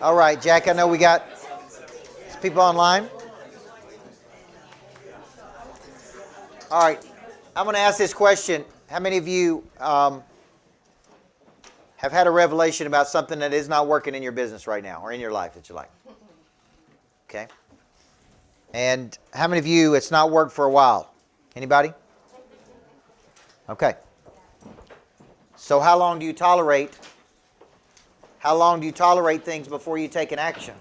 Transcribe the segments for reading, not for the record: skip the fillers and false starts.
All right, Jack, I know we got people online. All right, I'm going to ask this question. How many of you have had a revelation about something that is not working in your business right now or in your life that you like? Okay. And how many of you it's not worked for a while? Anybody? Okay. So how long do you tolerate things before you take an action?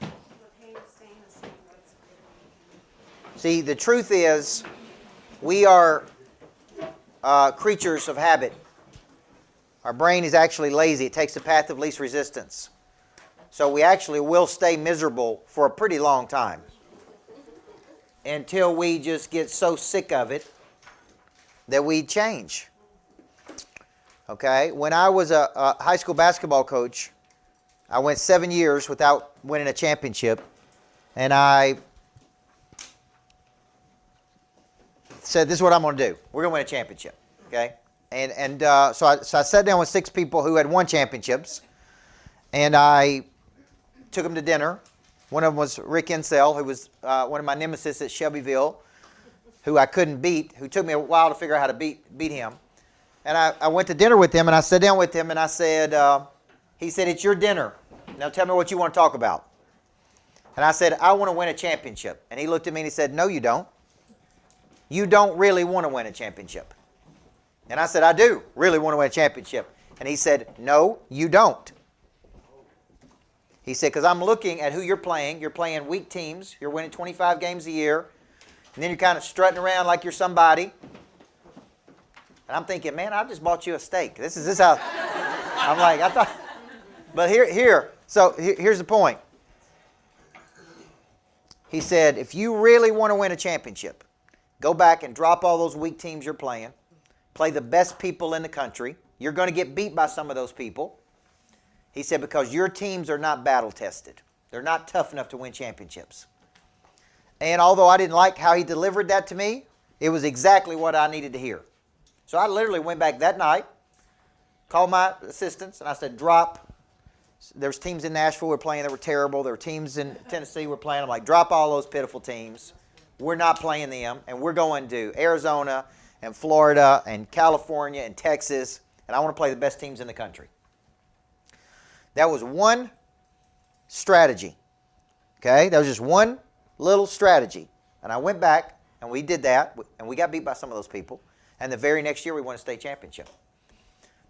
See, the truth is we are creatures of habit. Our brain is actually lazy. It takes the path of least resistance. So we actually will stay miserable for a pretty long time until we just get so sick of it that we change. Okay? When I was a high school basketball coach, I went 7 years without winning a championship, and I said, this is what I'm going to do. We're going to win a championship. Okay? So I sat down with 6 people who had won championships, and I took them to dinner. One of them was Rick Insell, who was one of my nemesis at Shelbyville, who I couldn't beat, who took me a while to figure out how to beat him. And I went to dinner with him, and I sat down with him, and I said, he said, it's your dinner. Now tell me what you want to talk about. And I said, I want to win a championship. And he looked at me and he said, no, you don't. You don't really want to win a championship. And I said, I do really want to win a championship. And he said, no, you don't. He said, because I'm looking at who you're playing. You're playing weak teams. You're winning 25 games a year. And then you're kind of strutting around like you're somebody. And I'm thinking, man, I just bought you a steak. This is how, I'm like, I thought, but here's the point. He said, if you really want to win a championship, go back and drop all those weak teams you're playing. Play the best people in the country. You're going to get beat by some of those people. He said, because your teams are not battle tested. They're not tough enough to win championships. And although I didn't like how he delivered that to me, it was exactly what I needed to hear. So I literally went back that night, called my assistants, and I said, drop. There's teams in Nashville were playing that were terrible. There were teams in Tennessee were playing. I'm like, drop all those pitiful teams. We're not playing them, and we're going to Arizona and Florida and California and Texas, and I want to play the best teams in the country. That was one strategy. Okay? That was just one little strategy. And I went back, and we did that, and we got beat by some of those people. And the very next year, we won a state championship.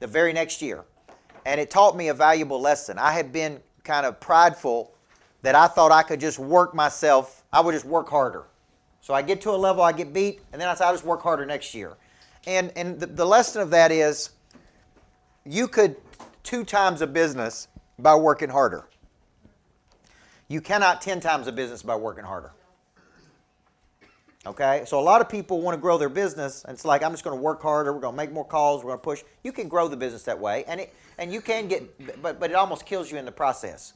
The very next year. And it taught me a valuable lesson. I had been kind of prideful that I thought I could just work myself. I would just work harder. So I get to a level, I get beat, and then I say, I'll just work harder next year. And the lesson of that is you could 2 times a business by working harder. You cannot 10 times a business by working harder. Okay? So a lot of people want to grow their business, and it's like, I'm just going to work harder, we're going to make more calls, we're going to push. You can grow the business that way, and you can get, but it almost kills you in the process.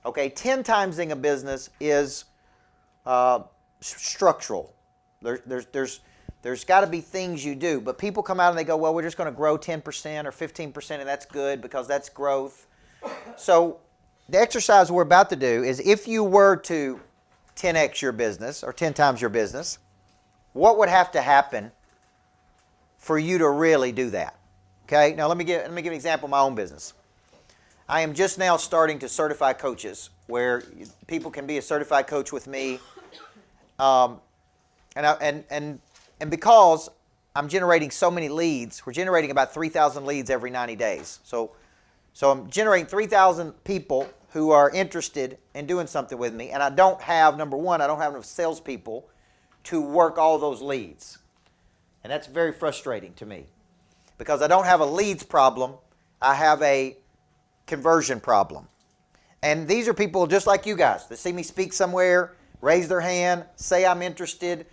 Okay? 10 timesing a business is structural. There's got to be things you do, but people come out and they go, well, we're just going to grow 10% or 15%, and that's good because that's growth. So the exercise we're about to do is if you were to 10x your business or 10 times your business, what would have to happen for you to really do that? Okay, now let me give an example of my own business. I am just now starting to certify coaches where people can be a certified coach with me. And because I'm generating so many leads, we're generating about 3,000 leads every 90 days. So I'm generating 3,000 people who are interested in doing something with me, and I don't have, number one, I don't have enough salespeople to work all those leads. And that's very frustrating to me because I don't have a leads problem, I have a conversion problem. And these are people just like you guys that see me speak somewhere, raise their hand, say I'm interested,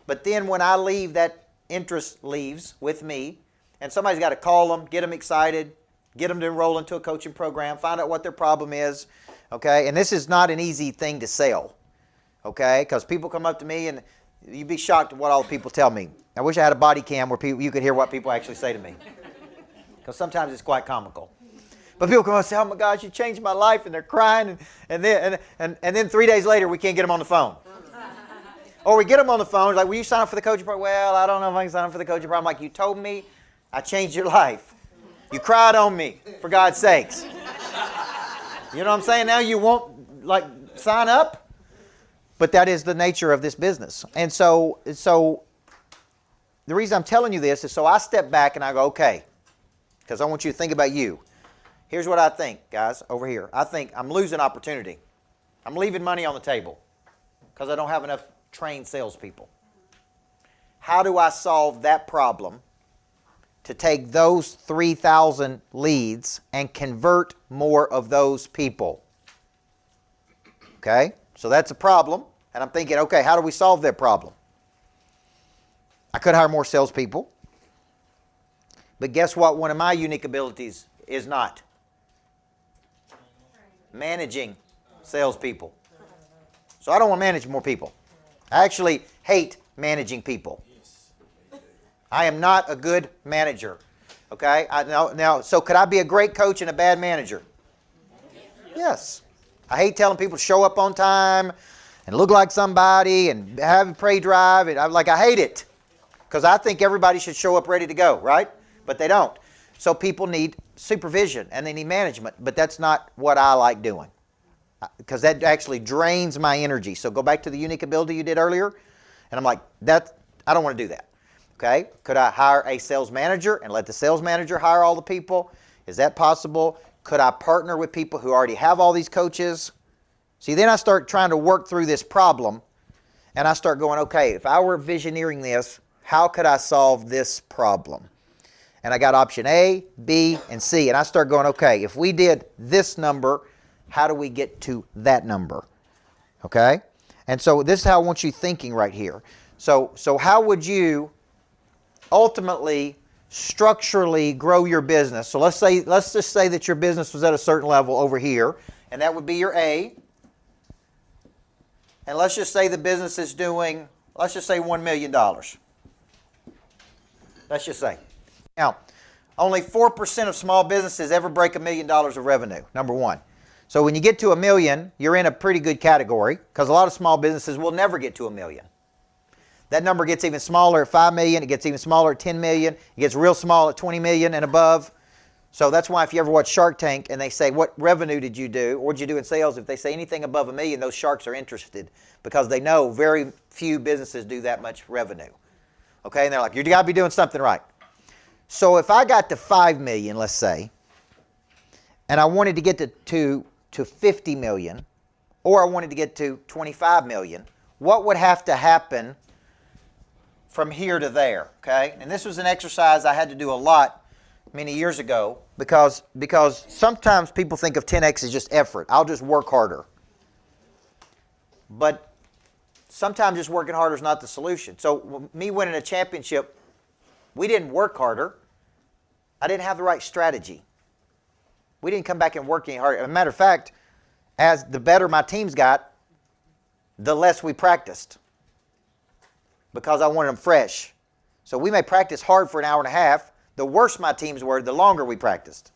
but then when I leave, that interest leaves with me, and somebody's got to call them, get them excited, get them to enroll into a coaching program, find out what their problem is, okay? And this is not an easy thing to sell, okay? Because people come up to me, and you'd be shocked at what all the people tell me. I wish I had a body cam where you could hear what people actually say to me, because sometimes it's quite comical. But people come up and say, oh my gosh, you changed my life, and they're crying, and then 3 days later we can't get them on the phone. Or we get them on the phone, like, will you sign up for the coaching program? Well, I don't know if I can sign up for the coaching program. I'm like, you told me I changed your life. You cried on me, for God's sakes. You know what I'm saying? Now you won't, like, sign up? But that is the nature of this business. And so the reason I'm telling you this is so I step back and I go, okay, because I want you to think about you. Here's what I think, guys, over here. I think I'm losing opportunity. I'm leaving money on the table because I don't have enough trained salespeople. How do I solve that problem to take those 3,000 leads and convert more of those people? Okay, so that's a problem. And I'm thinking, okay, how do we solve that problem? I could hire more salespeople. But guess what? One of my unique abilities is not managing salespeople. So I don't want to manage more people. I actually hate managing people. I am not a good manager. Okay? Now, so could I be a great coach and a bad manager? Yes. I hate telling people to show up on time and look like somebody and have a pray drive. And I hate it because I think everybody should show up ready to go, right? But they don't. So people need supervision and they need management. But that's not what I like doing because that actually drains my energy. So go back to the unique ability you did earlier. And I'm like, I don't want to do that. Okay? Could I hire a sales manager and let the sales manager hire all the people? Is that possible? Could I partner with people who already have all these coaches? See, then I start trying to work through this problem and I start going, okay, if I were visioneering this, how could I solve this problem? And I got option A, B, and C. And I start going, okay, if we did this number, how do we get to that number? Okay? And so this is how I want you thinking right here. So how would you ultimately structurally grow your business? So let's just say that your business was at a certain level over here, and that would be your A. And let's just say the business is doing, let's just say $1 million. Let's just say. Now, only 4% of small businesses ever break $1 million of revenue, number one. So when you get to $1 million, you're in a pretty good category because a lot of small businesses will never get to $1 million. That number gets even smaller at $5 million. It gets even smaller at $10 million. It gets real small at $20 million and above. So that's why if you ever watch Shark Tank and they say, what revenue did you do? Or what did you do in sales? If they say anything above $1 million, those sharks are interested because they know very few businesses do that much revenue. Okay, and they're like, you got to be doing something right. So if I got to $5 million, let's say, and I wanted to get to $50 million, or I wanted to get to $25 million, what would have to happen from here to there, okay? And this was an exercise I had to do a lot many years ago because sometimes people think of 10X as just effort. I'll just work harder. But sometimes just working harder is not the solution. So me winning a championship, we didn't work harder. I didn't have the right strategy. We didn't come back and work any harder. As a matter of fact, as the better my teams got, the less we practiced because I wanted them fresh. So we may practice hard for an hour and a half. The worse my teams were, the longer we practiced.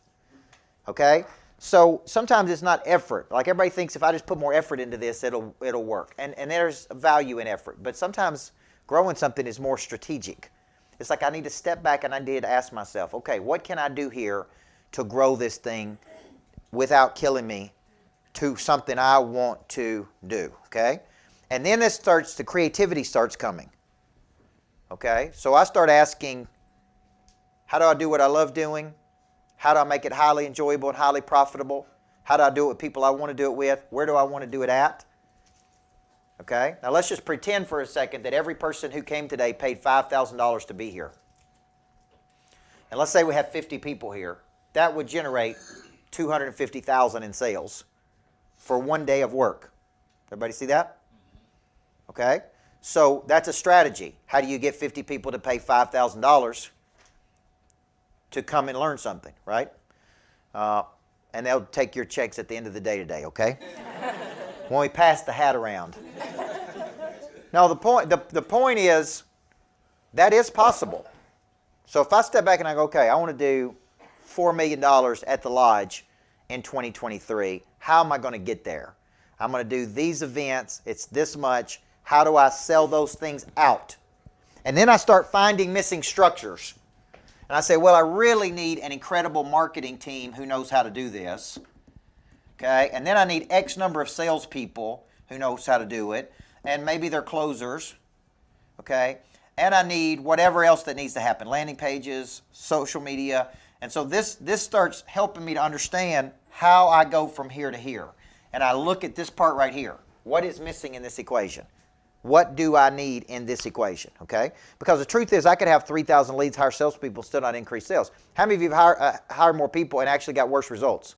Okay? So sometimes it's not effort. Like everybody thinks if I just put more effort into this, it'll work. And there's value in effort. But sometimes growing something is more strategic. It's like I need to step back and I need to ask myself, okay, what can I do here to grow this thing without killing me to something I want to do, okay? And then the creativity starts coming, okay? So I start asking, how do I do what I love doing? How do I make it highly enjoyable and highly profitable? How do I do it with people I want to do it with? Where do I want to do it at? Okay, now let's just pretend for a second that every person who came today paid $5,000 to be here. And let's say we have 50 people here. That would generate $250,000 in sales for one day of work. Everybody see that? Okay, so that's a strategy. How do you get 50 people to pay $5,000 to come and learn something, right? And they'll take your checks at the end of the day today, okay? When we pass the hat around. No, the point is that is possible. So if I step back and I go, okay, I want to do $4 million at the lodge in 2023. How am I going to get there? I'm going to do these events. It's this much. How do I sell those things out? And then I start finding missing structures. And I say, well, I really need an incredible marketing team who knows how to do this. Okay? And then I need X number of salespeople who knows how to do it. And maybe they're closers. Okay? And I need whatever else that needs to happen. Landing pages, social media. And so this starts helping me to understand how I go from here to here. And I look at this part right here. What is missing in this equation? What do I need in this equation? Okay? Because the truth is, I could have 3,000 leads, hire salespeople, still not increase sales. How many of you have hired more people and actually got worse results?